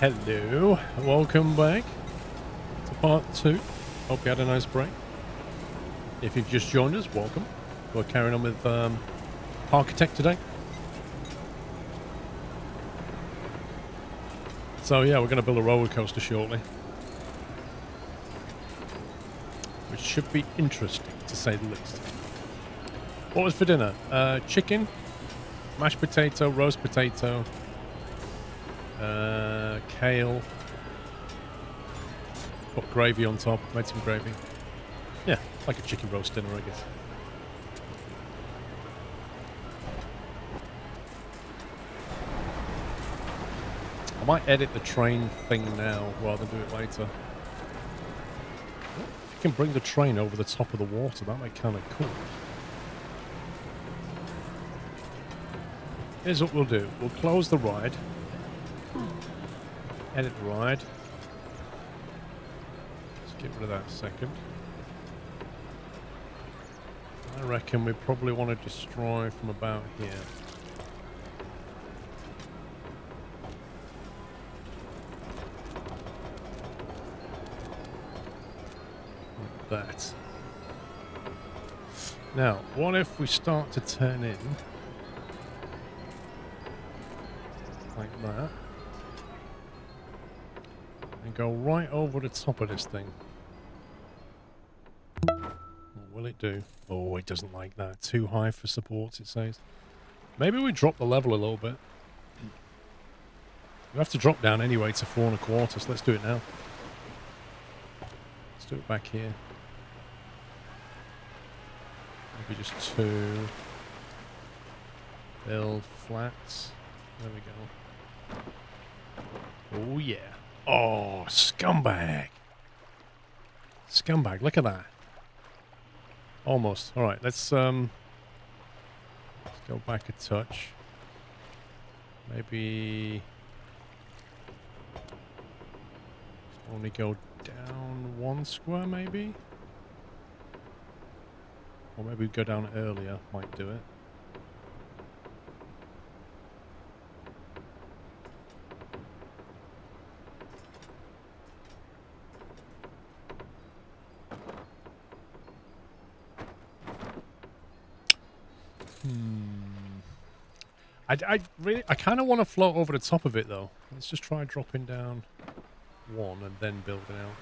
Hello, welcome back to part 2. Hope you had a nice break. If you've just joined us, welcome. We're carrying on with Parkitect today. So yeah, we're going to build a roller coaster shortly, which should be interesting to say the least. What was for dinner? Chicken, mashed potato, roast potato, kale, put gravy on top, made some gravy. Yeah, like a chicken roast dinner, I guess. I might edit the train thing now rather than do it later. If you can bring the train over the top of the water, that might be kind of cool. Here's what we'll do. We'll close the ride. Edit the ride. Let's get rid of that a second. I reckon we probably want to destroy from about here. Like that. Now, what if we start to turn in like that and go right over the top of this thing? What will it do? Oh, it doesn't like that. Too high for supports, it says. Maybe we drop the level a little bit. We have to drop down anyway to 4 1/4, so let's do it now. Let's do it back here. Maybe just 2. Build flats. There we go. Oh yeah. Oh, scumbag. Scumbag, look at that. Almost. All right, let's go back a touch. Maybe only go down 1 square, maybe? Or maybe go down earlier, might do it. I kind of want to float over the top of it though. Let's just try dropping down 1 and then building out.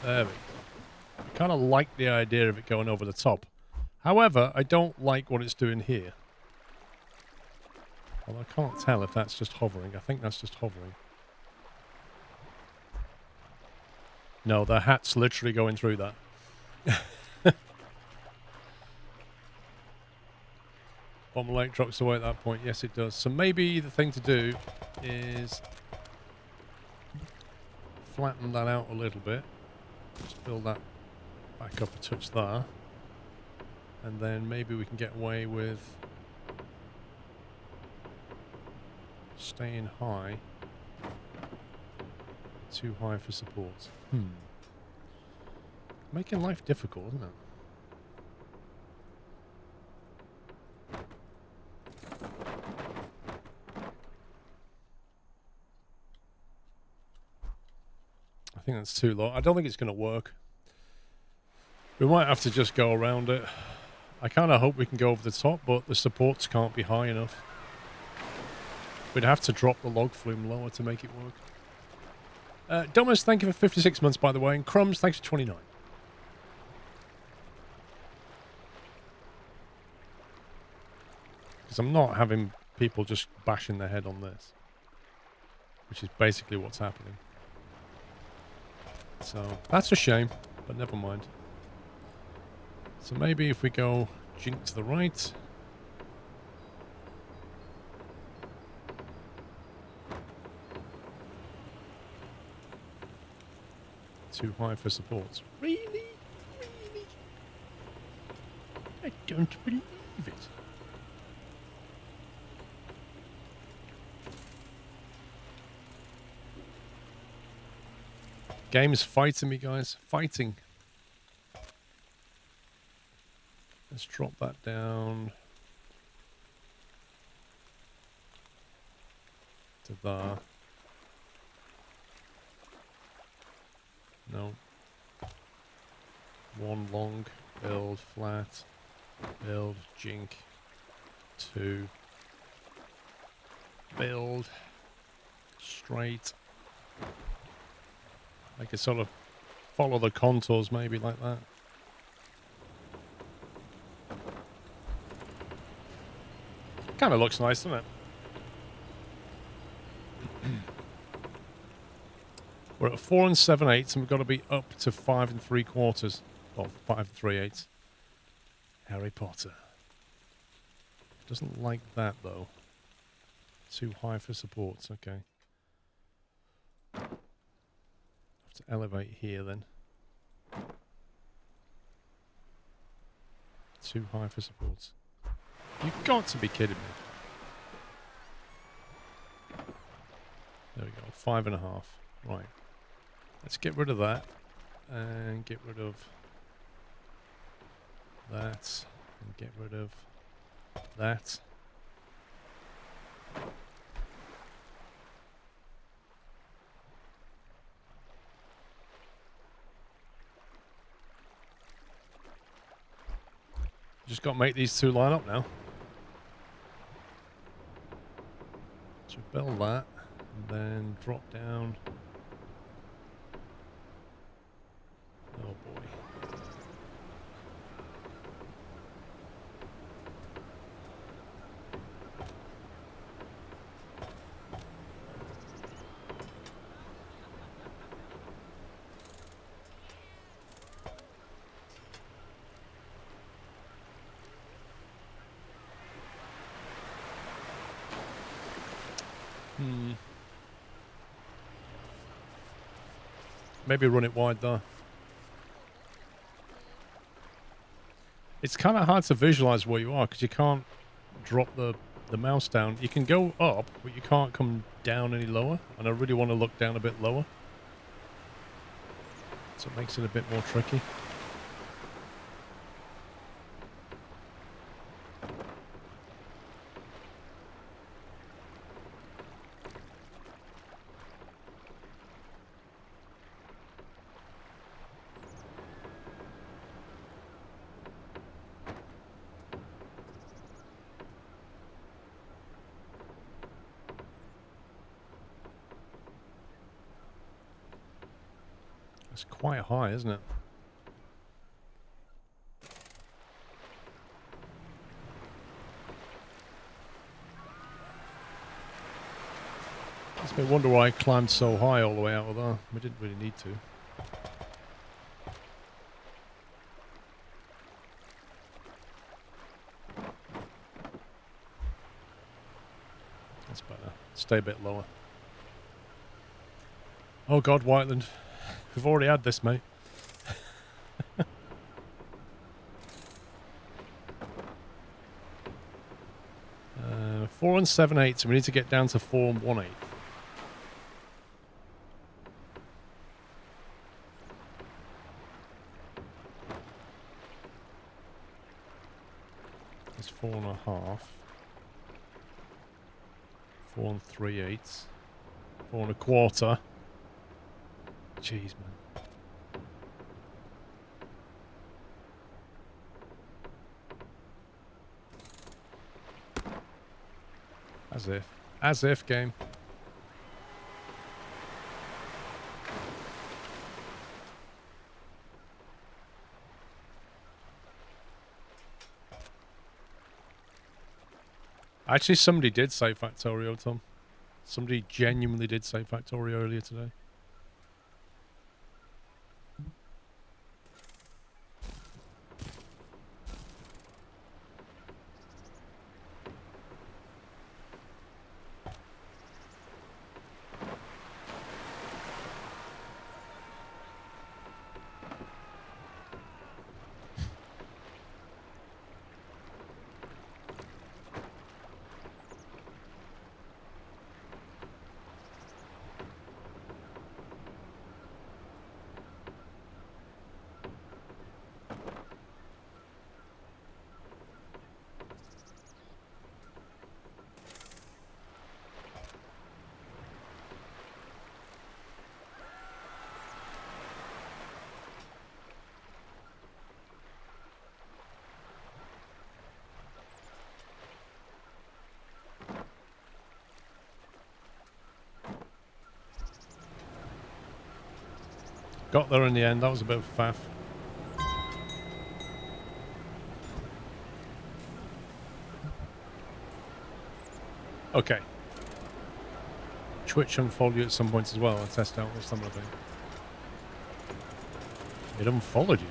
There we go. I kind of like the idea of it going over the top. However, I don't like what it's doing here. Well, I can't tell if that's just hovering. I think that's just hovering. No, the hat's literally going through that. Bottom lake drops away at that point. Yes, it does. So maybe the thing to do is flatten that out a little bit. Just build that back up a touch there. And then maybe we can get away with staying high. Too high for support. Making life difficult, isn't it? I think that's too low. I don't think it's going to work. We might have to just go around it. I kind of hope we can go over the top, but the supports can't be high enough. We'd have to drop the log flume lower to make it work. Domus, thank you for 56 months, by the way. And Crumbs, thanks for 29. Because I'm not having people just bashing their head on this. Which is basically what's happening. So, that's a shame, but never mind. So maybe if we go jink to the right. Too high for supports. Really? Really? I don't believe it. Game's fighting me, guys. Fighting. Let's drop that down to there. No. One long, build, flat, build, jink. Two. Build. Straight. I could sort of follow the contours maybe like that. Kind of looks nice, doesn't it? We're at 4 7/8, and we've got to be up to 5 3/4. Well, 5 3/8. Harry Potter. Doesn't like that, though. Too high for supports, okay. Have to elevate here, then. Too high for supports. You've got to be kidding me. There we go, 5.5. Right. Let's get rid of that. And get rid of that. And get rid of that. Just got to make these two line up now. So build that, and then drop down. Oh boy. Maybe run it wide though. It's kind of hard to visualize where you are because you can't drop the mouse down. You can go up, but you can't come down any lower. And I really want to look down a bit lower. So it makes it a bit more tricky. It's quite high, isn't it? Makes me wonder why I climbed so high all the way out of there. We didn't really need to. That's better. Stay a bit lower. Oh God, Whiteland. We've already had this, mate. 4 7/8, so we need to get down to 4 1/8. It's 4.5. 4 3/8. 4 1/4. Jeez, man. As if, game. Actually, somebody did say Factorio, Tom. Somebody genuinely did say Factorio earlier today. Got there in the end. That was a bit of a faff. Okay. Twitch unfollow you at some point as well and test out some of the thing. It unfollowed you.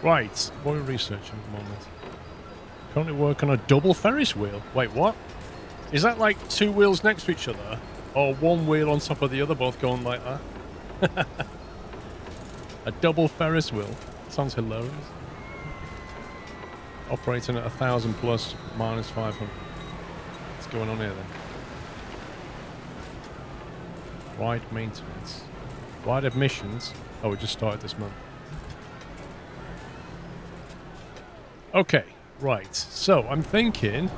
Right, what are we researching at the moment? Currently work on a double Ferris wheel. Wait, what? Is that like two wheels next to each other? Or one wheel on top of the other, both going like that? A double Ferris wheel. Sounds hilarious. Operating at 1,000 plus, minus 500. What's going on here then? Ride maintenance. Ride admissions. Oh, we just started this month. Okay, right. So, I'm thinking...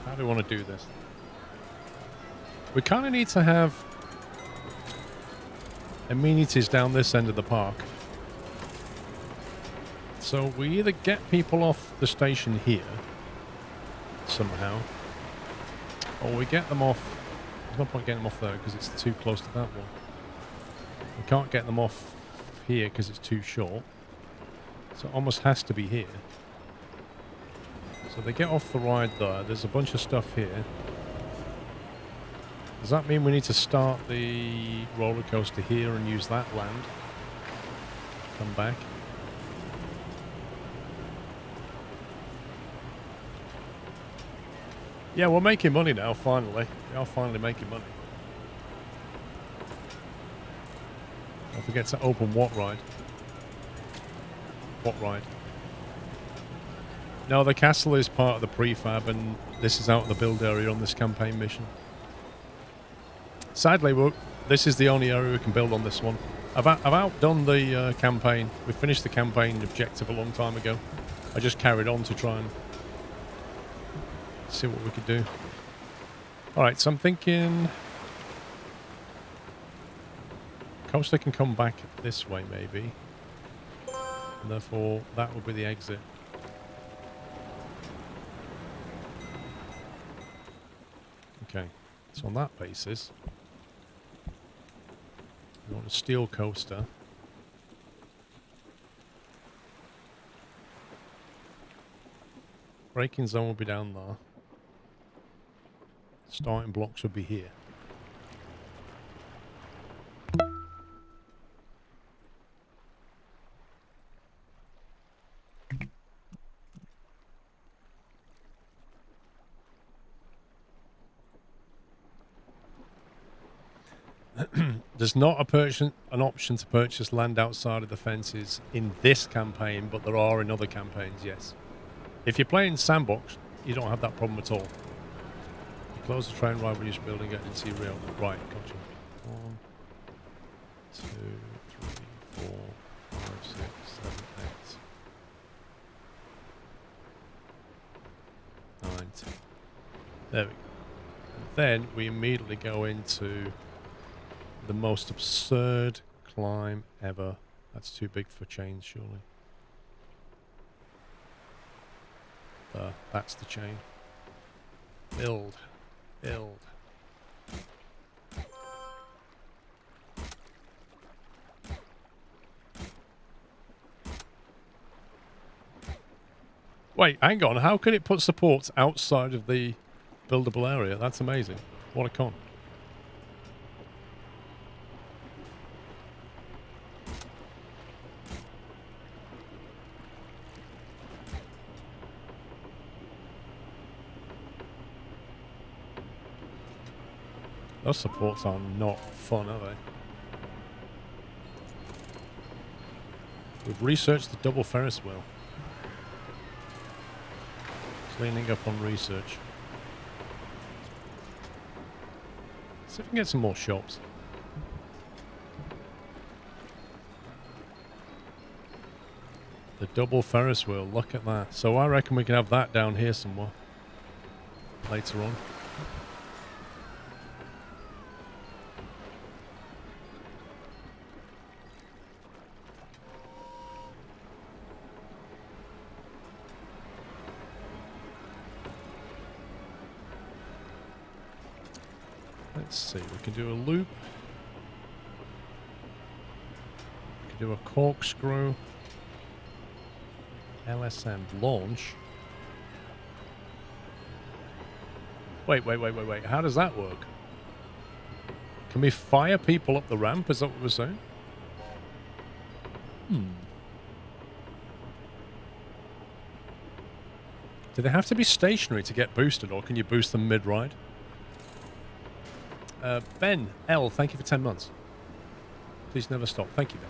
How do we want to do this? We kind of need to have amenities down this end of the park. So we either get people off the station here somehow, or we get them off... There's no point getting them off there because it's too close to that one. We can't get them off here because it's too short. So it almost has to be here. So they get off the ride there. There's a bunch of stuff here. Does that mean we need to start the roller coaster here and use that land? Come back. Yeah, we're making money now, finally. We are finally making money. Don't forget to open what ride? What ride? No, the castle is part of the prefab, and this is out in the build area on this campaign mission. Sadly, this is the only area we can build on this one. I've outdone the campaign. We finished the campaign objective a long time ago. I just carried on to try and see what we could do. Alright, so I'm thinking... Coaster can come back this way, maybe. And therefore, that would be the exit. Okay, so on that basis, we want a steel coaster. Braking zone will be down there. Starting blocks would be here. There's not an option to purchase land outside of the fences in this campaign, but there are in other campaigns, yes. If you're playing Sandbox, you don't have that problem at all. You close the train ride when you're building it and see real. Right, gotcha. 1, 2, 3, 4, 5, 6, 7, 8, 9, 10. There we go. And then we immediately go into the most absurd climb ever. That's too big for chains, surely. That's the chain. Build. Build. Wait, hang on. How can it put supports outside of the buildable area? That's amazing. What a con. Those supports are not fun, are they? We've researched the double Ferris wheel. Cleaning up on research. See if we can get some more shops. The double Ferris wheel, look at that. So I reckon we can have that down here somewhere. Later on. Let's see, we can do a loop. We can do a corkscrew. LSM launch. Wait. How does that work? Can we fire people up the ramp? Is that what we're saying? Do they have to be stationary to get boosted, or can you boost them mid-ride? Ben L, thank you for 10 months. Please never stop. Thank you, Ben.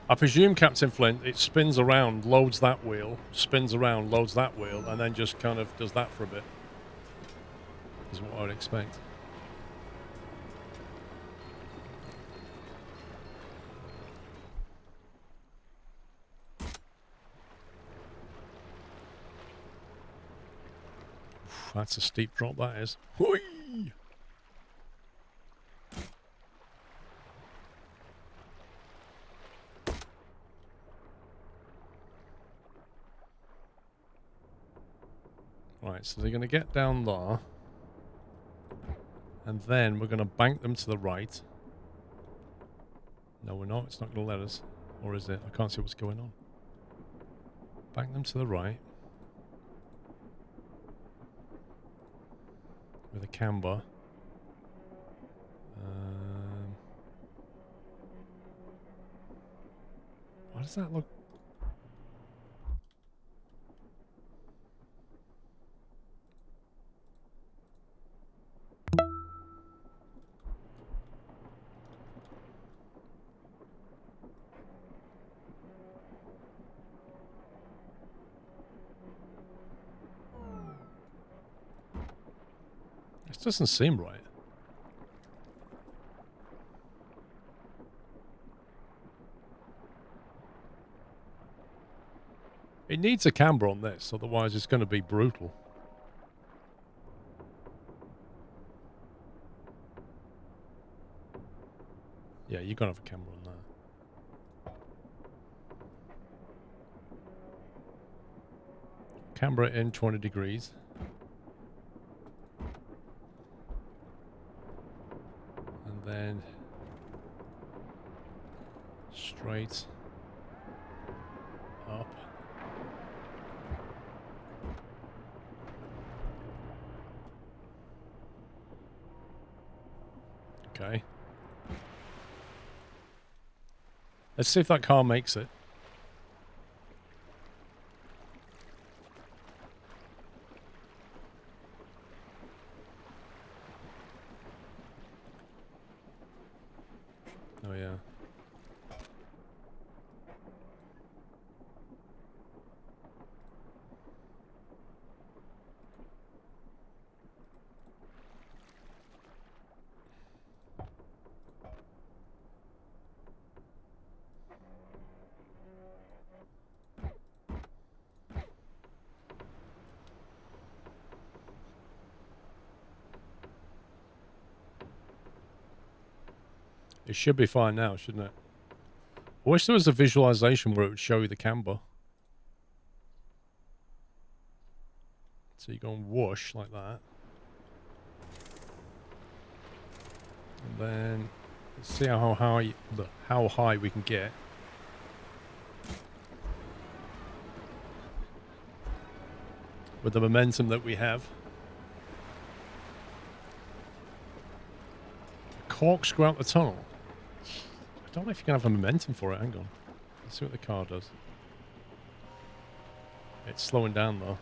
I presume, Captain Flint, it spins around, loads that wheel, spins around, loads that wheel, and then just kind of does that for a bit. Is what I would expect. Oof, that's a steep drop, that is. Whee! Right, so they're going to get down there. And then we're going to bank them to the right. No, we're not. It's not going to let us. Or is it? I can't see what's going on. Bank them to the right. With a camber. Why does that look... This doesn't seem right. It needs a camber on this, otherwise it's going to be brutal. Yeah, you're going to have a camber on that. Camber it in 20 degrees. And then straight up. Okay. Let's see if that car makes it. Oh, yeah. It should be fine now, shouldn't it? I wish there was a visualization where it would show you the camber. So you go and whoosh like that. And then let's see how high we can get. With the momentum that we have. Corkscrew out the tunnel. I don't know if you can have a momentum for it. Hang on. Let's see what the car does. It's slowing down though.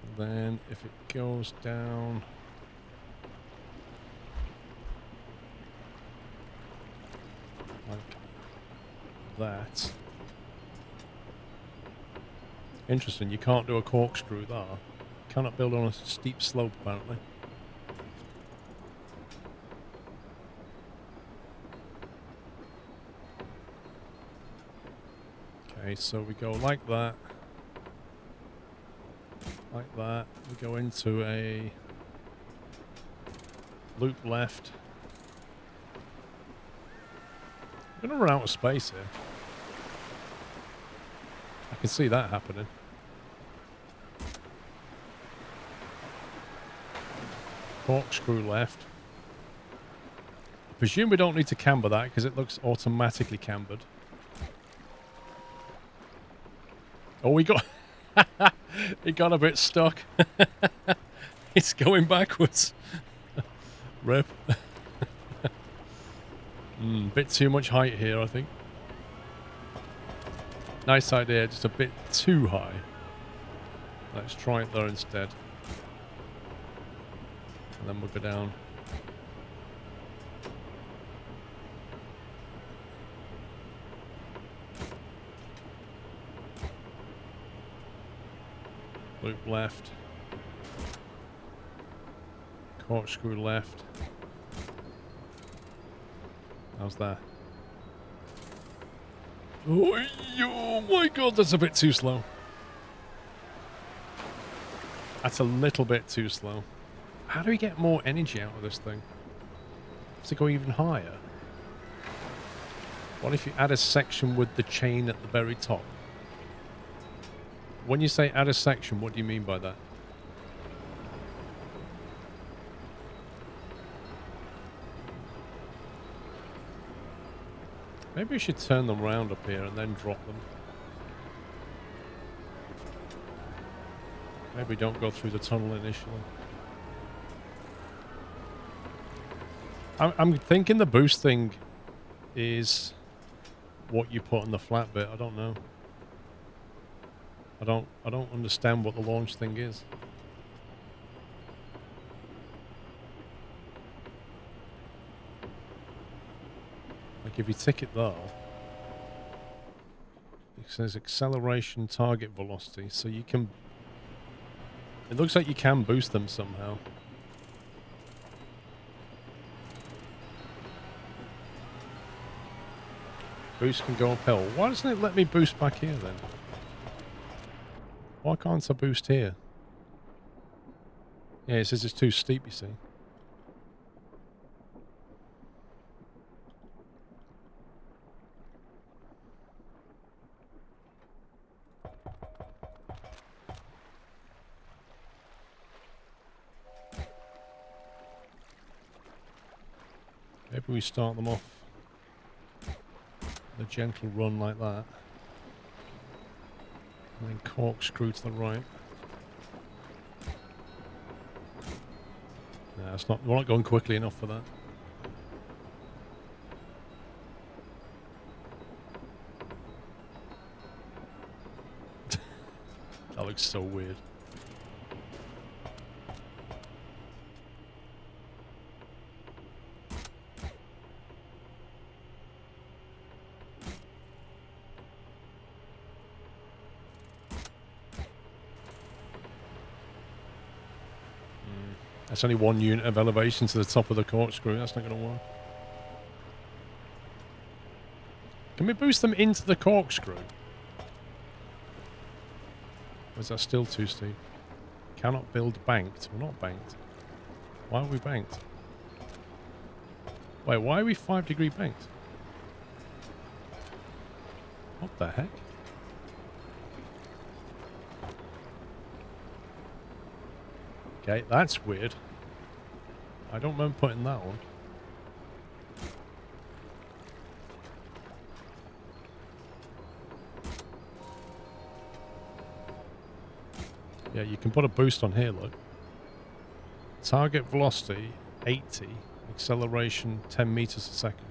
And then if it goes down... like that. Interesting, you can't do a corkscrew there. Cannot build on a steep slope, apparently. Okay, so we go like that. Like that. We go into a loop left. Gonna run out of space here. I can see that happening. Corkscrew left. I presume we don't need to camber that because it looks automatically cambered. Oh, we got... it got a bit stuck. It's going backwards. Rip. Bit too much height here, I think. Nice idea, just a bit too high. Let's try it there instead. And then we'll go down. Loop left. Corkscrew left. How's that? Oh my god, that's a bit too slow. That's a little bit too slow. How do we get more energy out of this thing? Have to go even higher. What if you add a section with the chain at the very top? When you say add a section, what do you mean by that? Maybe we should turn them round up here and then drop them. Maybe don't go through the tunnel initially. I'm thinking the boost thing is what you put on the flat bit. I don't know. I don't understand what the launch thing is. Like if you tick it there, it says acceleration target velocity, so you can... It looks like you can boost them somehow. Boost can go uphill. Why doesn't it let me boost back here then? Why can't I boost here? Yeah, it says it's too steep, you see. Maybe we start them off with a gentle run like that. And then corkscrew to the right. No, it's not, we're not going quickly enough for that. That looks so weird. That's only 1 unit of elevation to the top of the corkscrew. That's not going to work. Can we boost them into the corkscrew? Or is that still too steep? Cannot build banked. We're not banked. Why are we banked? Wait, why are we 5-degree banked? What the heck? Okay, that's weird. I don't remember putting that on. Yeah, you can put a boost on here, look. Target velocity, 80. Acceleration, 10 meters a second.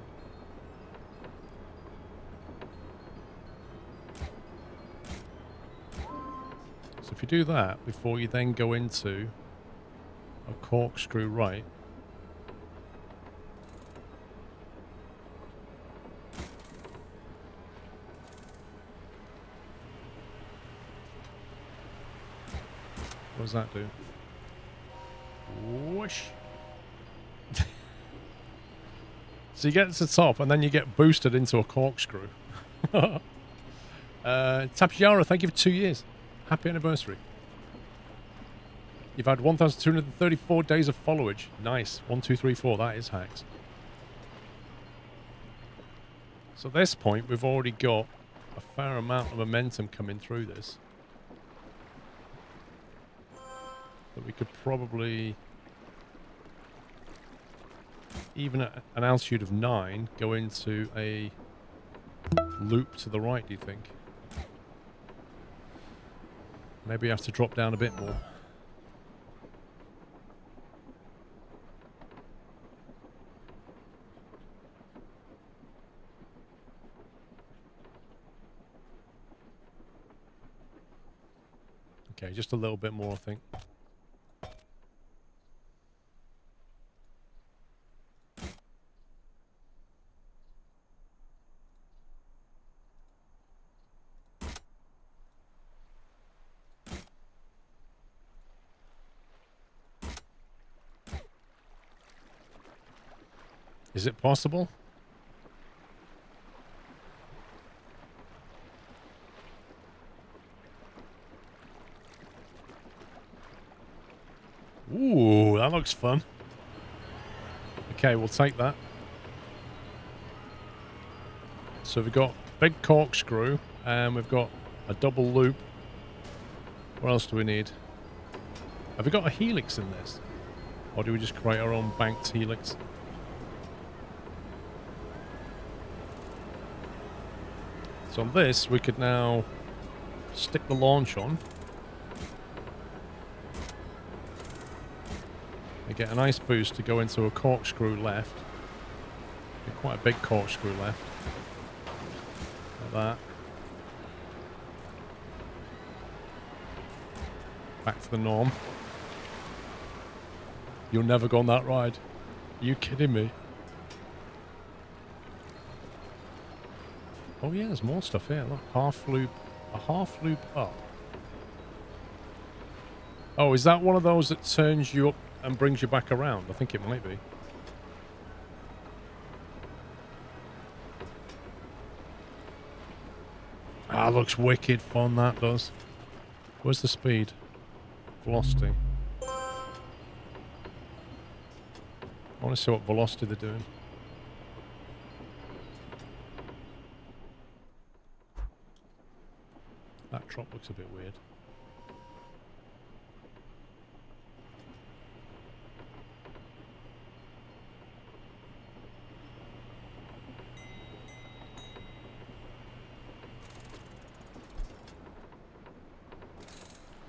So if you do that before you then go into a corkscrew right. What does that do? Whoosh. So you get to the top and then you get boosted into a corkscrew. Tapjara, thank you for 2 years. Happy anniversary. You've had 1,234 days of followage. Nice. 1, 2, 3, 4. That is hacks. So at this point, we've already got a fair amount of momentum coming through this. That we could probably, even at an altitude of 9, go into a loop to the right, do you think? Maybe I have to drop down a bit more. Okay, just a little bit more, I think. Is it possible? Ooh, that looks fun. Okay, we'll take that. So we've got big corkscrew, and we've got a double loop. What else do we need? Have we got a helix in this? Or do we just create our own banked helix? So on this, we could now stick the launch on. And get a nice boost to go into a corkscrew left. Quite a big corkscrew left. Like that. Back to the norm. You'll never go on that ride. Are you kidding me? Oh yeah, there's more stuff here. Look, half loop. A half loop up. Oh, is that one of those that turns you up and brings you back around? I think it might be. Ah, looks wicked fun, that does. Where's the speed? Velocity. I want to see what velocity they're doing. That drop looks a bit weird.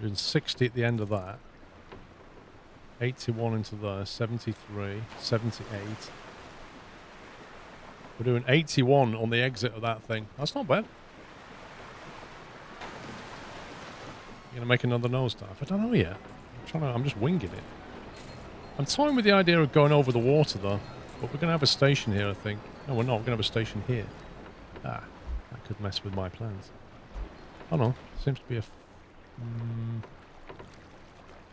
Doing 60 at the end of that. 81 into there, 73, 78. We're doing 81 on the exit of that thing. That's not bad. You're gonna make another nosedive? I don't know yet. I'm just winging it. I'm toying with the idea of going over the water though. But we're gonna have a station here, I think. No, we're not. We're gonna have a station here. Ah, that could mess with my plans. Oh no, seems to be a...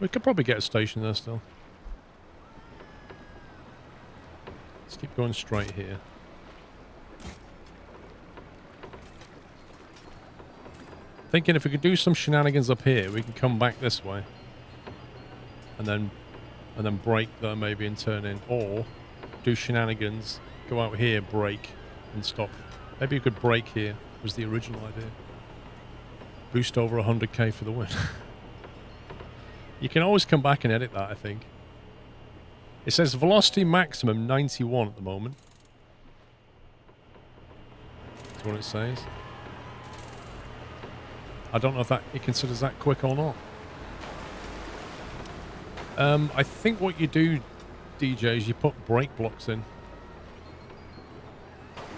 we could probably get a station there still. Let's keep going straight here. Thinking if we could do some shenanigans up here, we can come back this way. And then brake there maybe and turn in. Or do shenanigans, go out here, brake, and stop. Maybe you could brake here, was the original idea. Boost over 100k for the win. You can always come back and edit that, I think. It says velocity maximum 91 at the moment. That's what it says. I don't know if it considers that quick or not. I think what you do, DJ, is you put brake blocks in.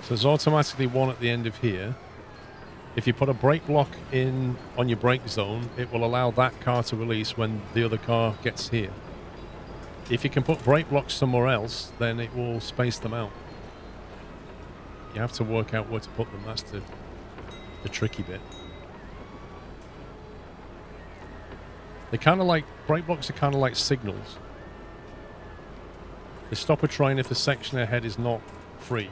So there's automatically one at the end of here. If you put a brake block in on your brake zone, it will allow that car to release when the other car gets here. If you can put brake blocks somewhere else, then it will space them out. You have to work out where to put them. That's the tricky bit. They kind of like, brake blocks are kind of like signals. They stop a train if the section ahead is not free.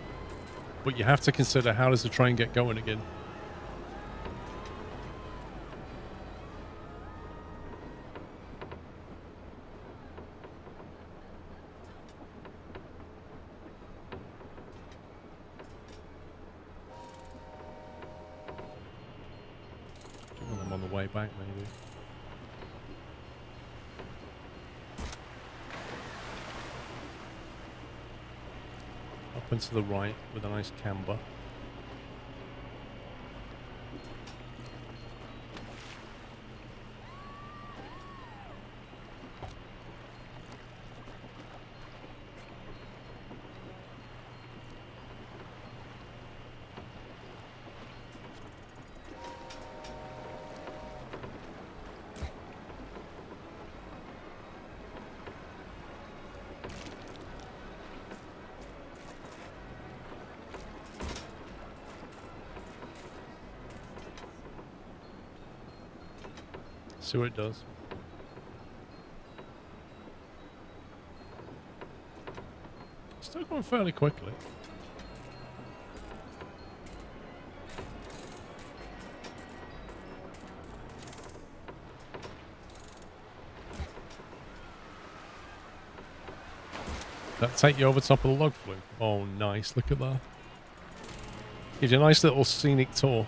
But you have to consider, how does the train get going again? way back, maybe. Up and to the right with a nice camber. See what it does. Still going fairly quickly. That take you over top of the log flume. Oh, nice. Look at that. Gives you a nice little scenic tour.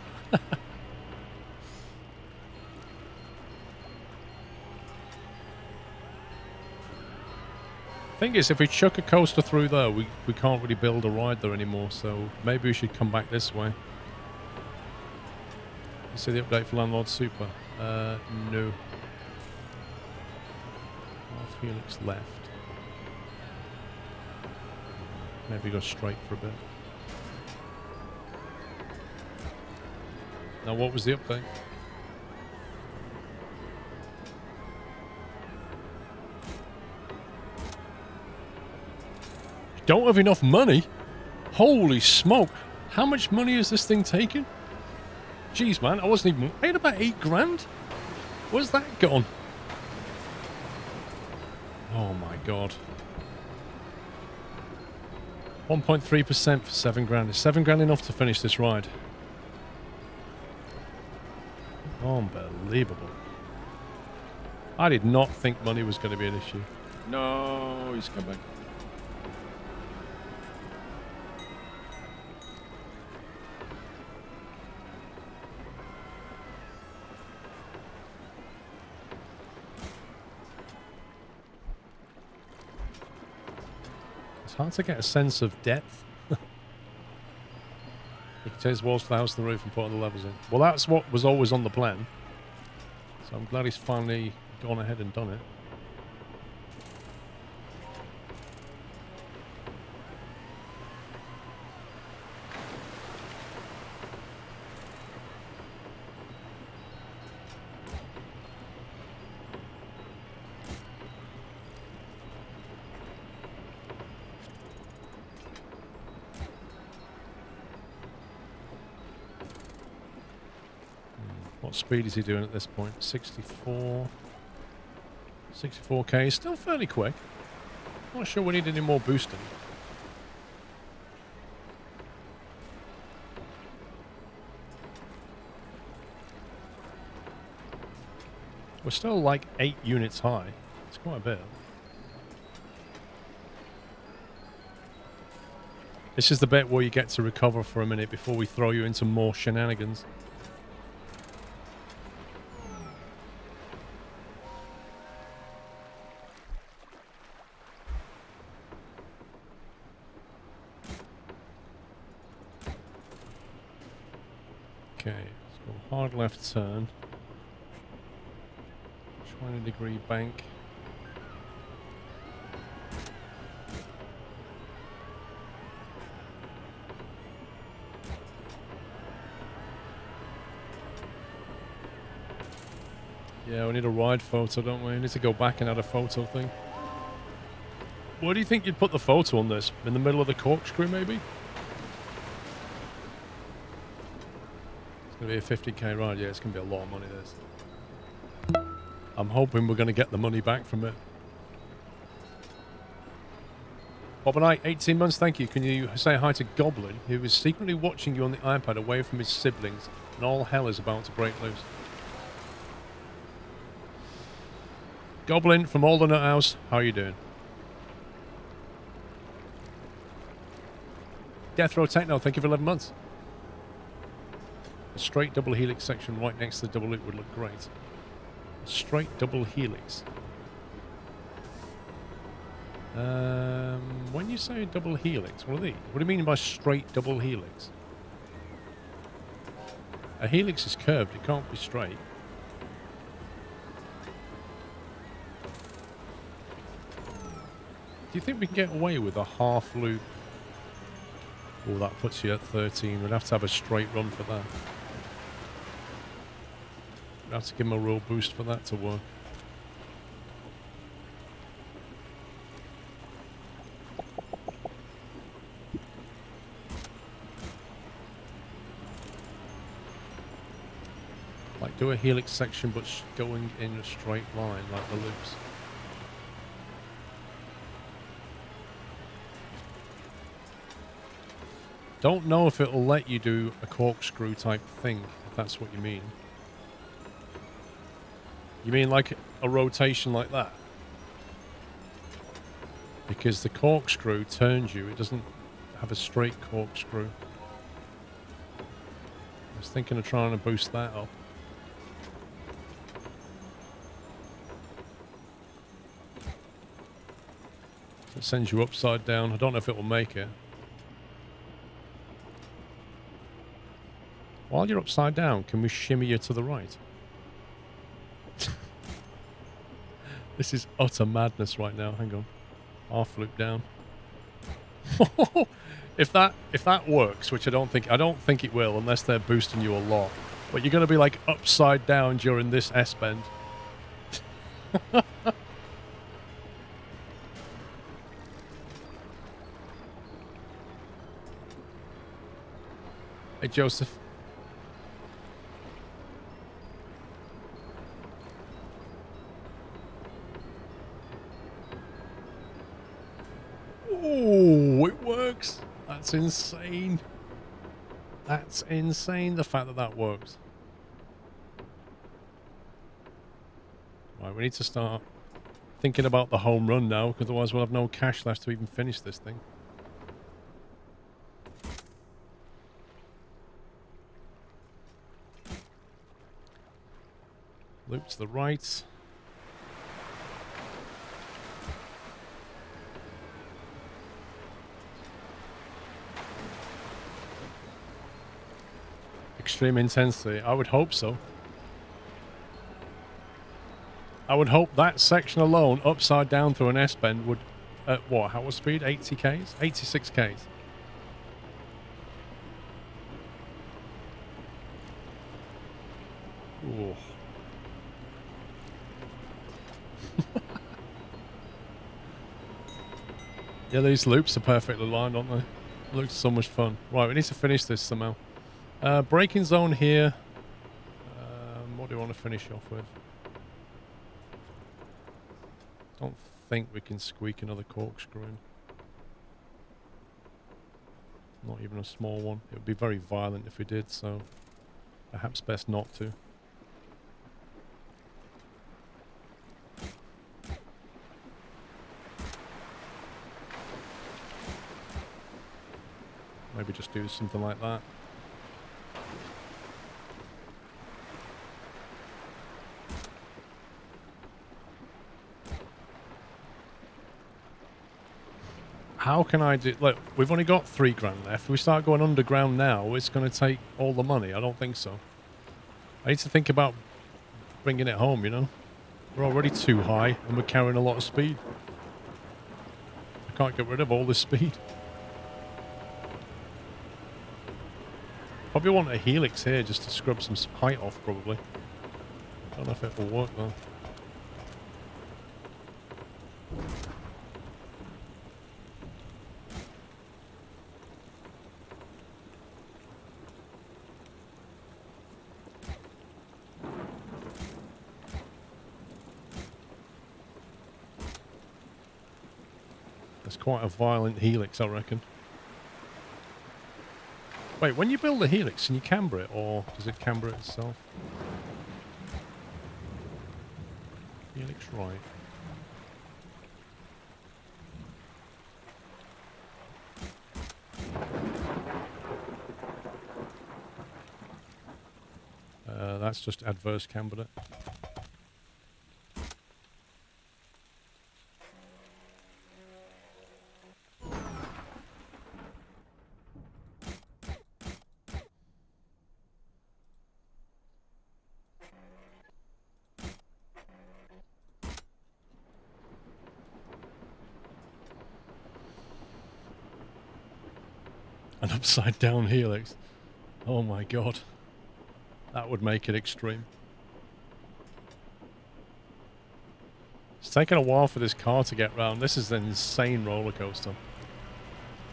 Thing is, if we chuck a coaster through there, we can't really build a ride there anymore, so maybe we should come back this way. You see the update for Landlord Super? No. Felix left. Maybe go straight for a bit. Now, what was the update? Don't have enough money? Holy smoke. How much money is this thing taking? Jeez, man, I wasn't even... I had about 8 grand? Where's that gone? Oh my god. 1.3% for 7 grand. Is 7 grand enough to finish this ride? Unbelievable. I did not think money was going to be an issue. No, he's come back. It's hard to get a sense of depth. It says walls for the house and the roof and put all the levels in. Well, that's what was always on the plan. So I'm glad he's finally gone ahead and done it. What speed is he doing at this point? 64. 64k. Still fairly quick. Not sure we need any more boosting. We're still like 8 units high. It's quite a bit. This is the bit where you get to recover for a minute before we throw you into more shenanigans. Okay, let's go hard left turn. 20-degree bank. Yeah, we need a ride photo, don't we? We need to go back and add a photo thing. Where do you think you'd put the photo on this? In the middle of the corkscrew, maybe? It's going to be a 50k ride. Yeah, it's going to be a lot of money, this. I'm hoping we're going to get the money back from it. Bob and I, 18 months, thank you. Can you say hi to Goblin, who is secretly watching you on the iPad away from his siblings, and all hell is about to break loose? Goblin from All the Nut House, how are you doing? Death Row Techno, thank you for 11 months. A straight double helix section right next to the double loop would look great. A straight double helix. When you say double helix, what are these? What do you mean by straight double helix? A helix is curved, it can't be straight. Do you think we can get away with a half loop? Oh, that puts you at 13. We'd have to have a straight run for that. We'd have to give him a real boost for that to work. Like do a helix section but going in a straight line like the loops. Don't know if it'll let you do a corkscrew type thing, if that's what you mean. You mean like a rotation like that? Because the corkscrew turns you, it doesn't have a straight corkscrew. I was thinking of trying to boost that up. So it sends you upside down. I don't know if it will make it. While you're upside down, can we shimmy you to the right? This is utter madness right now. Hang on. Half loop down. If that works, which I don't think it will unless they're boosting you a lot. But you're going to be like upside down during this S-bend. Hey, Joseph. Oh, it works. That's insane. That's insane, the fact that that works. Right, we need to start thinking about the home run now, because otherwise we'll have no cash left to even finish this thing. Loop to the right. Extreme intensity. I would hope so. I would hope that section alone, upside down through an S-bend, would... At what? How much speed? 80 Ks? 86 Ks. Ooh. Yeah, these loops are perfectly lined, aren't they? It looks so much fun. Right, we need to finish this somehow. Braking zone here. What do you want to finish off with? Don't think we can squeak another corkscrew in. Not even a small one. It would be very violent if we did, so perhaps best not to. Maybe just do something like that. How can I do... Look, we've only got $3,000 left. If we start going underground now, it's going to take all the money. I don't think so. I need to think about bringing it home, you know? We're already too high, and we're carrying a lot of speed. I can't get rid of all this speed. Probably want a helix here just to scrub some height off, probably. Don't know if it will work, though. It's quite a violent helix, I reckon. Wait, when you build a helix, can you camber it, or does it camber it itself? Helix right. That's just adverse cambered it. An upside down helix. Oh my god. That would make it extreme. It's taken a while for this car to get round. This is an insane roller coaster.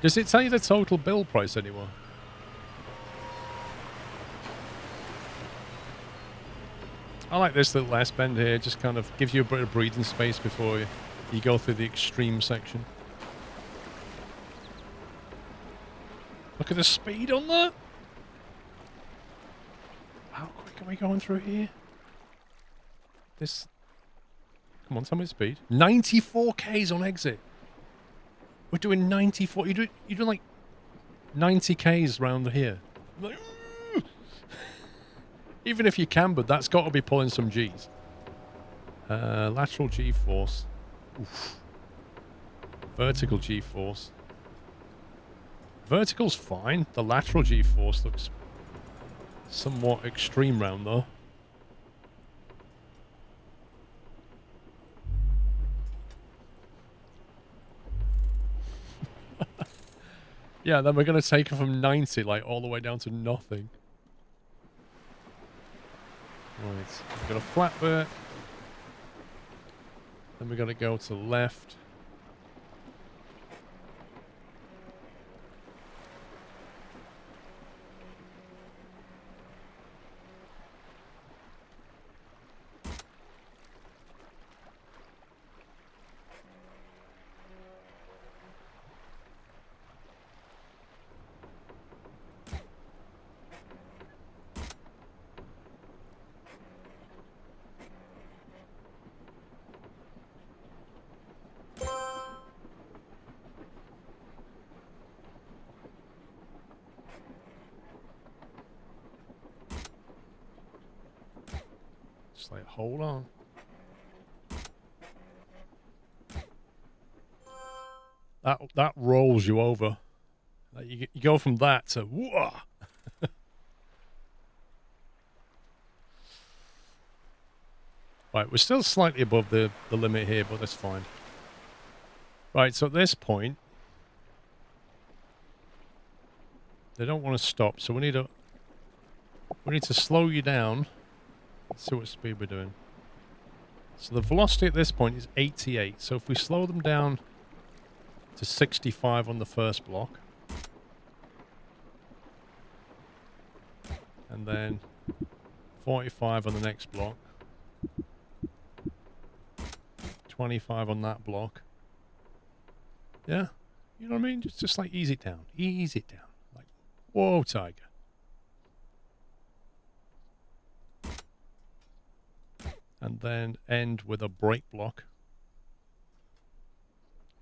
Does it tell you the total build price anymore? I like this little S-bend here. Just kind of gives you a bit of breathing space before you go through the extreme section. Look at the speed on that. How quick are we going through here? This... Come on, tell me the speed. 94 Ks on exit. We're doing 94... You're doing like 90 Ks round here. Like, even if you cambered, that's got to be pulling some Gs. Lateral G-force. Vertical G-force. Vertical's fine. The lateral G-force looks somewhat extreme round though. Yeah, then we're going to take it from 90 like all the way down to nothing. Right, we've got a flat bit. Then we're going to go to the left. Just like, hold on. That rolls you over. Like you go from that to whoa. Right, we're still slightly above the limit here, but that's fine. Right, so at this point, they don't want to stop, so we need to slow you down. Let's see what speed we're doing. So the velocity at this point is 88. So if we slow them down to 65 on the first block, and then 45 on the next block, 25 on that block. Yeah, you know what I mean? Just like ease it down. Ease it down. Like, whoa, tiger. And then end with a brake block.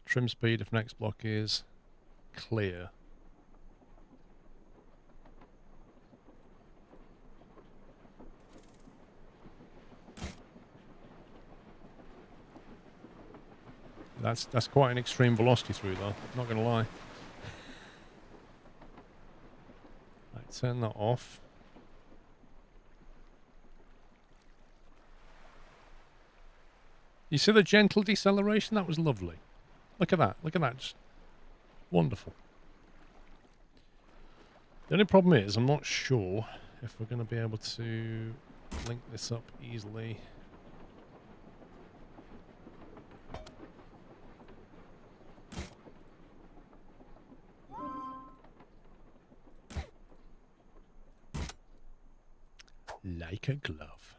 Trim speed if next block is clear. That's quite an extreme velocity through though, not gonna lie. Right, turn that off. You see the gentle deceleration? That was lovely. Look at that. Look at that. Just wonderful. The only problem is I'm not sure if we're going to be able to link this up easily. Like a glove.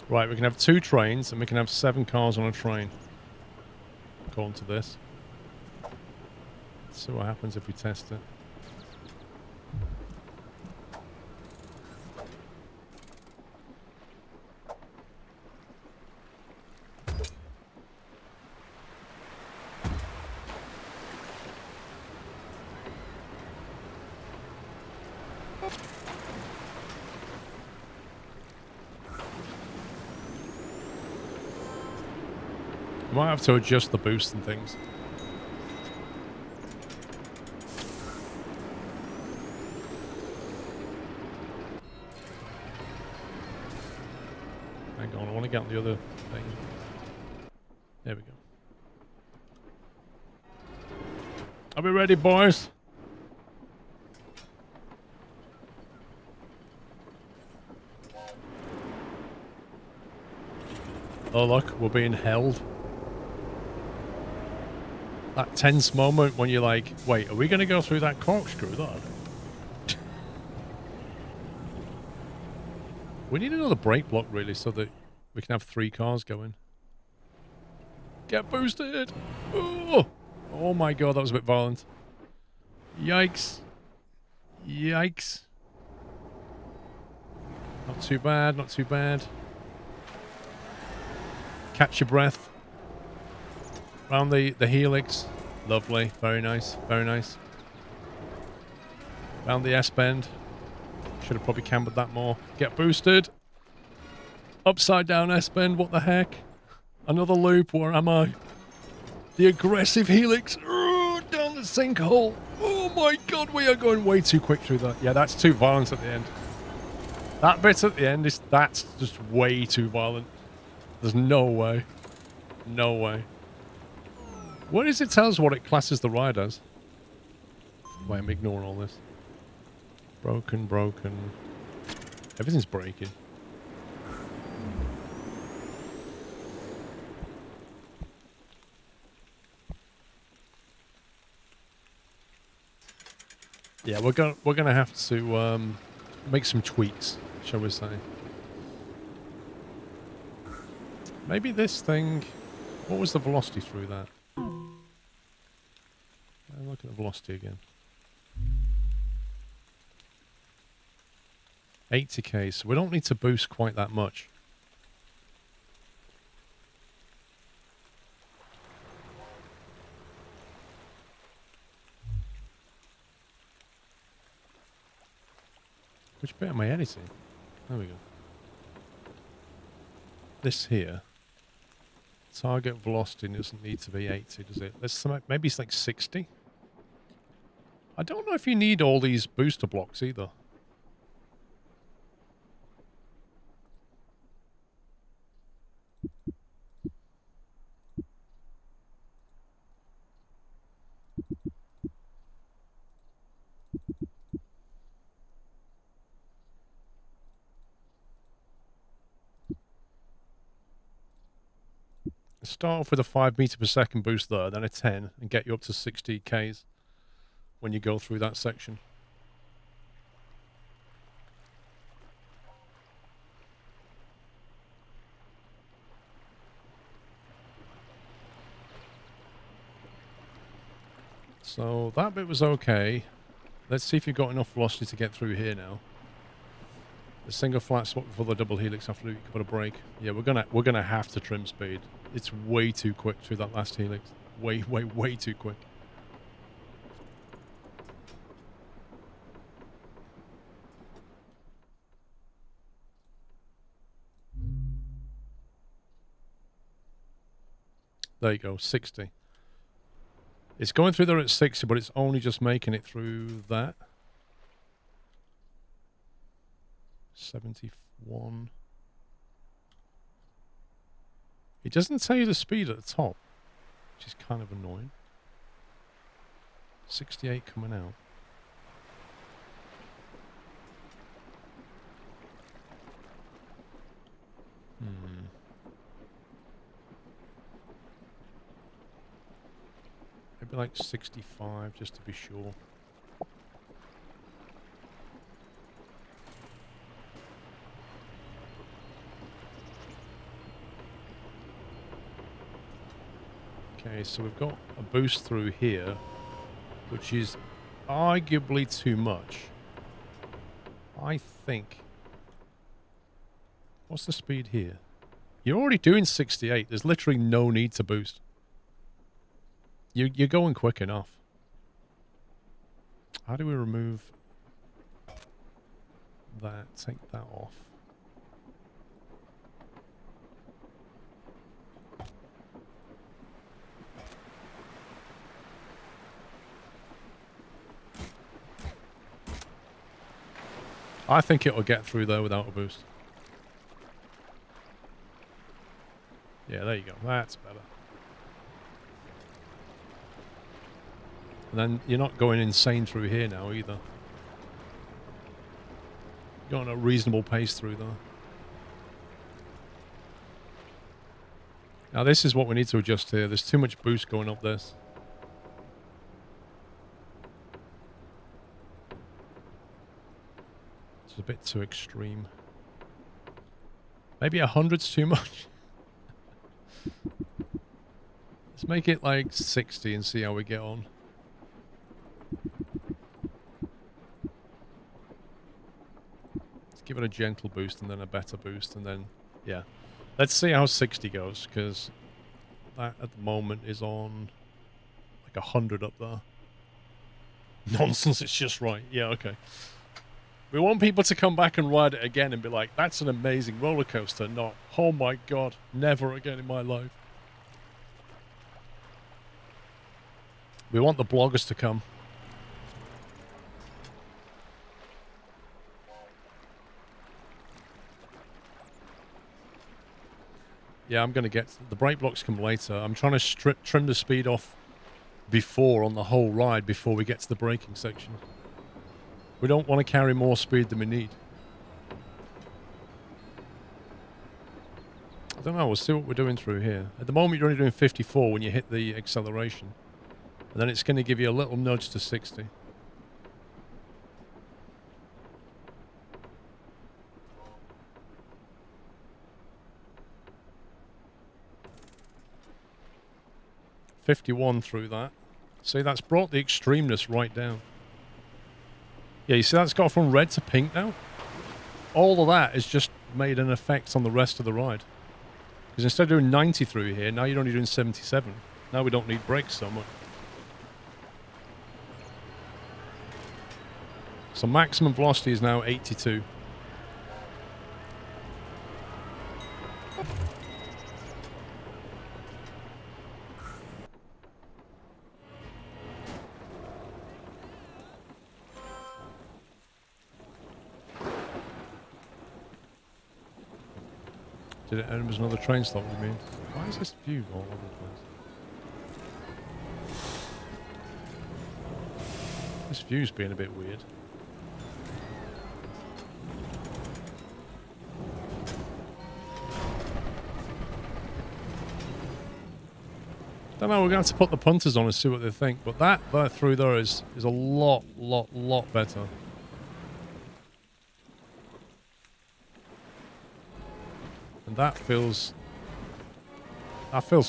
Right, we can have 2 trains and we can have 7 cars on a train. According to this. Let's see what happens if we test it. You might have to adjust the boost and things. Hang on, I want to get on the other thing. There we go. Are we ready, boys? Oh look, we're being held. That tense moment when you're like, wait, are we going to go through that corkscrew there? We need another brake block, really, so that we can have 3 cars going. Get boosted! Oh! Oh my god, that was a bit violent. Yikes. Yikes. Not too bad, not too bad. Catch your breath. Round the helix. Lovely. Very nice. Very nice. Round the S-bend. Should have probably cambered that more. Get boosted. Upside down S-bend. What the heck? Another loop. Where am I? The aggressive helix. Down the sinkhole. Oh my god, we are going way too quick through that. Yeah, that's too violent at the end. That bit at the end, that's just way too violent. There's no way. No way. What does it tell us what it classes the ride as? Wait, I'm ignoring all this. Broken, broken. Everything's breaking. Yeah, we're gonna have to make some tweaks, shall we say? Maybe this thing. What was the velocity through that? Look at the velocity again. 80k, so we don't need to boost quite that much. Which bit am I editing? There we go. This here. Target velocity doesn't need to be 80, does it? Let's maybe it's like 60. I don't know if you need all these booster blocks either. Start off with a 5 meter per second boost there, then a 10, and get you up to 60 Ks when you go through that section. So that bit was okay. Let's see if you've got enough velocity to get through here now. The single flat swap for the double helix after you put a brake. Yeah, we're gonna have to trim speed. It's way too quick through that last helix. Way too quick. There you go, 60. It's going through there at 60, but it's only just making it through that. 71. It doesn't tell you the speed at the top, which is kind of annoying. 68 coming out. Maybe like 65 just to be sure. Okay, so we've got a boost through here, which is arguably too much. I think. What's the speed here? You're already doing 68. There's literally no need to boost. You're going quick enough. How do we remove that? Take that off. I think it'll get through there without a boost. Yeah, there you go. That's better. And then you're not going insane through here now either. You're going at a reasonable pace through there. Now this is what we need to adjust here. There's too much boost going up this. It's a bit too extreme. Maybe 100's too much. Let's make it like 60 and see how we get on. Let's give it a gentle boost and then a better boost and then, yeah. Let's see how 60 goes, because that at the moment is on like 100 up there. Nonsense, it's just right. Yeah, okay. We want people to come back and ride it again and be like, that's an amazing roller coaster. Not, oh my god, never again in my life. We want the bloggers to come. Yeah, I'm going to get... The brake blocks come later. I'm trying to trim the speed off before on the whole ride before we get to the braking section. We don't want to carry more speed than we need. I don't know. We'll see what we're doing through here. At the moment, you're only doing 54 when you hit the acceleration. And then it's going to give you a little nudge to 60. .51 through that. See, that's brought the extremeness right down. Yeah, you see that's got from red to pink now? All of that has just made an effect on the rest of the ride. Because instead of doing 90 through here, now you're only doing 77. Now we don't need brakes so much. So maximum velocity is now 82. Did it end as another train stop, you mean? Why is this view all over the place? This view's being a bit weird. Don't know, we're going to have to put the punters on and see what they think, but that through there is a lot better. And that feels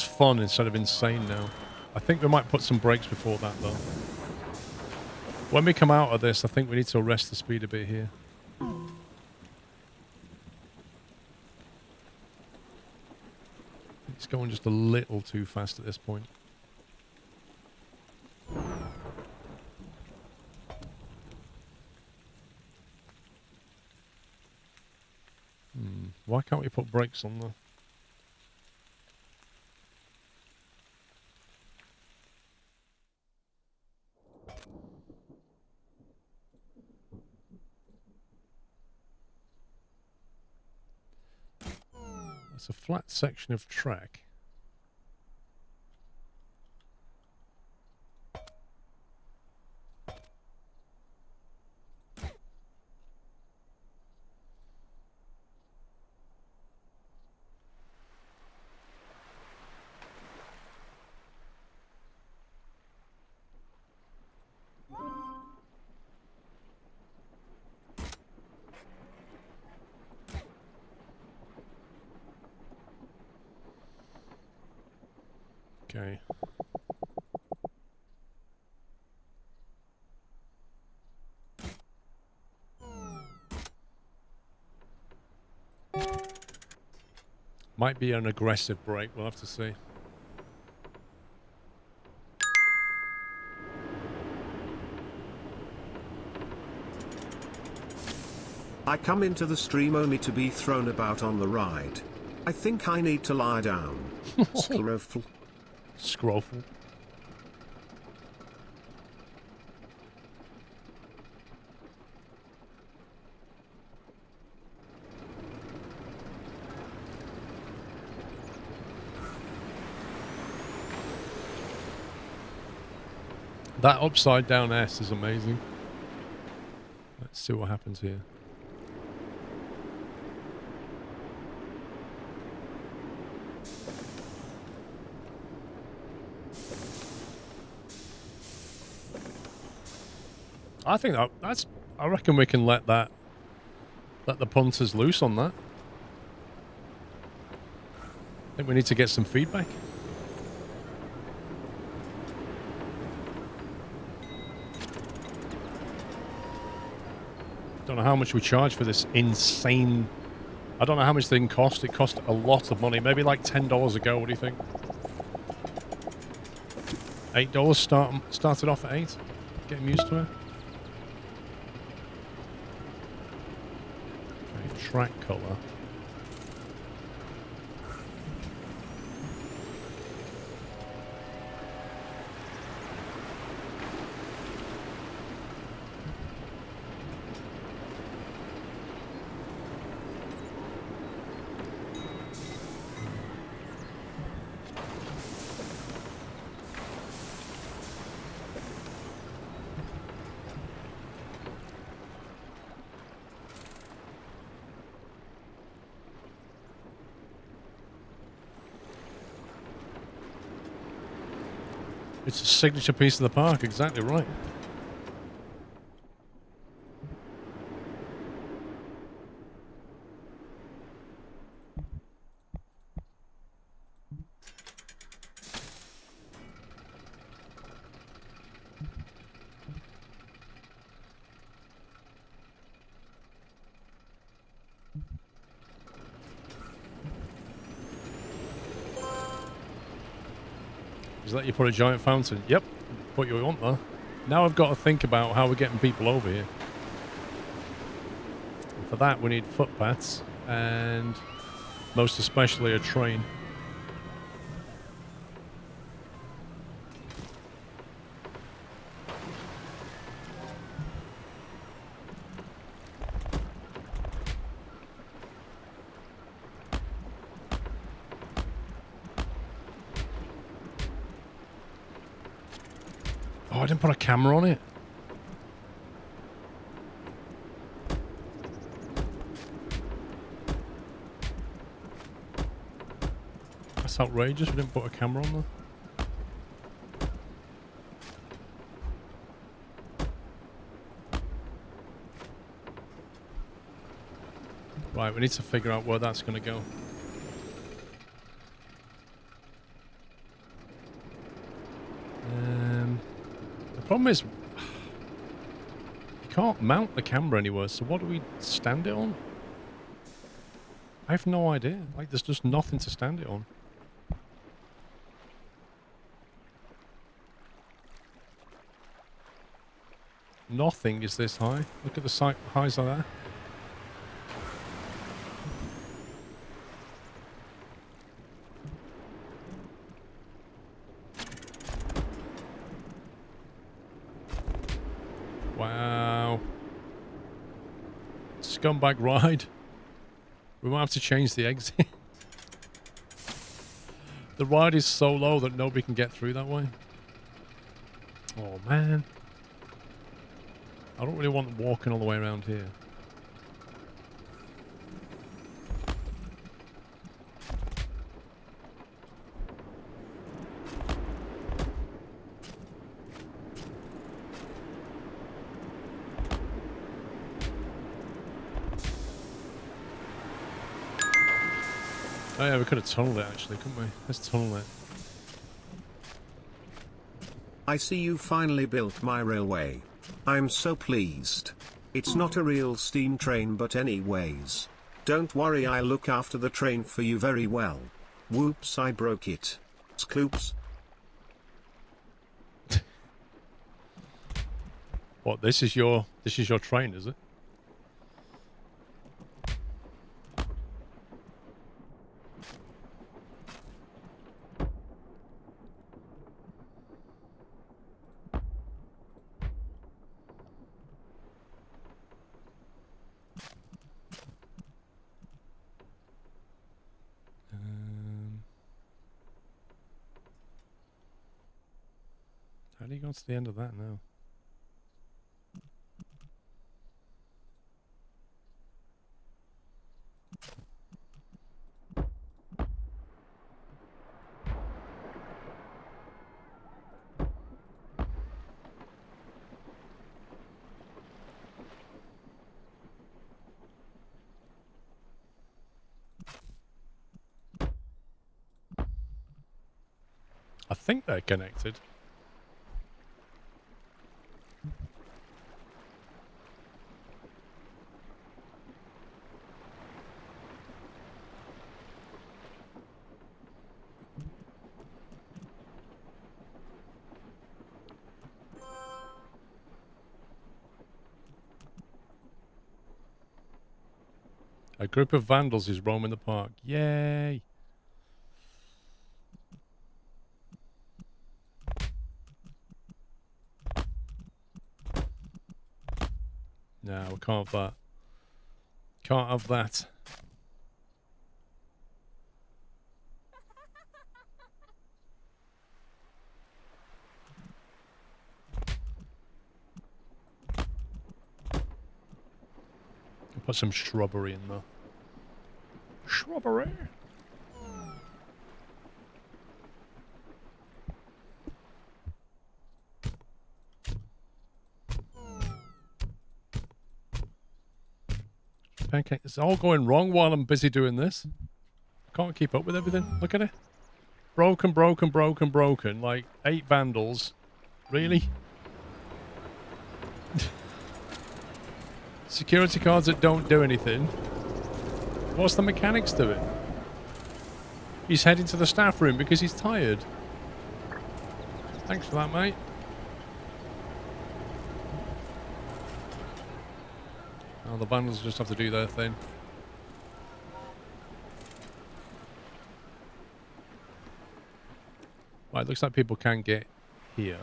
fun instead of insane now. I think we might put some brakes before that though. When we come out of this, I think we need to arrest the speed a bit here. It's going just a little too fast at this point. Why can't we put brakes on there? It's a flat section of track. Okay. Might be an aggressive brake, we'll have to see. I come into the stream only to be thrown about on the ride. I think I need to lie down. SquirrelPlus. Scroffle. That upside down S is amazing. Let's see what happens here. I think that's. I reckon we can let the punters loose on that. I think we need to get some feedback. Don't know how much we charge for this insane. I don't know how much the thing cost. It cost a lot of money. Maybe like $10 a go. What do you think? $8 started off at 8. Getting used to it. Okay, track color. It's a signature piece of the park, exactly right. Is that you put a giant fountain? Yep. What you want though. Now I've got to think about how we're getting people over here. And for that we need footpaths and most especially a train. Oh, I didn't put a camera on it. That's outrageous. We didn't put a camera on there. Right, we need to figure out where that's going to go. The problem is, you can't mount the camera anywhere, so what do we stand it on? I have no idea. Like, there's just nothing to stand it on. Nothing is this high. Look at the site highs are there. Wow. Scumbag ride. We might have to change the exit. The ride is so low that nobody can get through that way. Oh, man. I don't really want walking all the way around here. Oh yeah, we could have tunneled it actually, couldn't we? Let's tunnel it. I see you finally built my railway. I'm so pleased. It's not a real steam train, but anyways. Don't worry, I'll look after the train for you very well. Whoops, I broke it. Scloops. What, this is your train, is it? How do you go to the end of that now? I think they're connected. A group of vandals is roaming the park. Yay! No, we can't have that. Can't have that. Put some shrubbery in there. Shrubbery? Pancake, it's all going wrong while I'm busy doing this. I can't keep up with everything. Look at it. Broken, broken, broken, broken. Like 8 vandals. Really? Security cards that don't do anything. What's the mechanics to it? He's heading to the staff room because he's tired. Thanks for that, mate. Oh, the vandals just have to do their thing. Right, looks like people can get here.